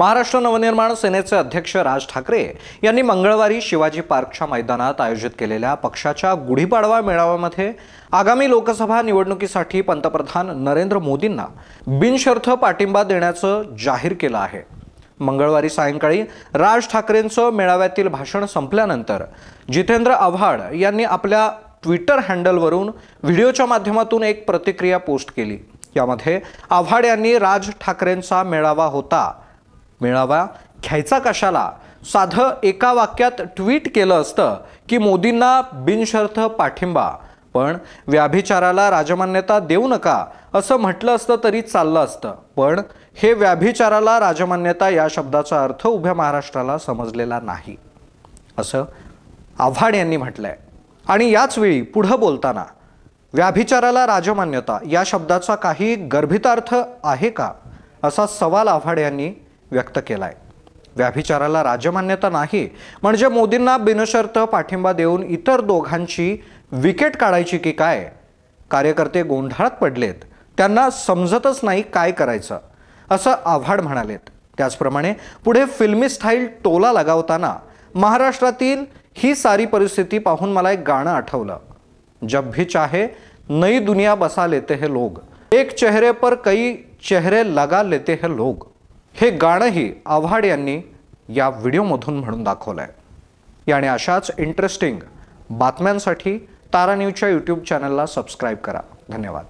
महाराष्ट्र नवनिर्माण सेनेचे अध्यक्ष राज ठाकरे यांनी मंगळवारी शिवाजी पार्कच्या मैदानात आयोजित केलेल्या पक्षाच्या गुढीपाडवा मेळाव्यामध्ये आगामी लोकसभा निवडणुकीसाठी पंतप्रधान नरेंद्र मोदींना बिनशर्त पाठिंबा देण्याचं जाहीर केलं आहे। मंगळवारी सायंकाळी राज ठाकरेंचं मेळाव्यातील भाषण संपल्यानंतर जितेंद्र आव्हाड यांनी आपल्या ट्विटर हँडलवरून व्हिडिओच्या माध्यमातून एक प्रतिक्रिया पोस्ट केली। यामध्ये आव्हाड यांनी राज ठाकरेंचा मेळावा घ्यायचा कशाला साधं एका वाक्यात ट्विट केलं असतं की मोदींना बिनशर्त पाठिंबा, पण व्याभिचाराला राजमान्यता देऊ नका असं म्हटलं असतं तरी चाललं असतं, पण हे व्याभिचाराला राजमान्यता या शब्दाचा अर्थ उभ्या महाराष्ट्राला समजलेला नाही असं आव्हाड यांनी म्हटलंय। आणि याच वेळी पुढे बोलताना व्याभिचाराला राजमान्यता या शब्दाचा काही गर्भितार्थ आहे का असा सवाल आव्हाड यांनी व्यक्त केलाय। व्याभिचाराला राजमान्यता नाही म्हणजे मोदींना बिनशर्त पाठिंबा देऊन इतर दोघांची विकेट काढायची की काय? कार्यकर्ते गोंधळात पडलेत, त्यांना समजतच नाही काय करायचं असं आव्हाड म्हणालेत। त्याचप्रमाणे पुढे फिल्मी स्टाईल टोला लगावताना महाराष्ट्रातील ही सारी परिस्थिती पाहून मला एक गाणं आठवलं, जब भी चाहे नई दुनिया बसा लेते हैं लोग, एक चेहरे पर कई चेहरे लगा लेते हैं लोग। हे गाणंही आव्हाड यांनी या व्हिडिओमधून म्हणून दाखवलंय। याने अशाच इंटरेस्टिंग बातम्यांसाठी तारा न्यूजच्या यूट्यूब चॅनलला सबस्क्राईब करा। धन्यवाद।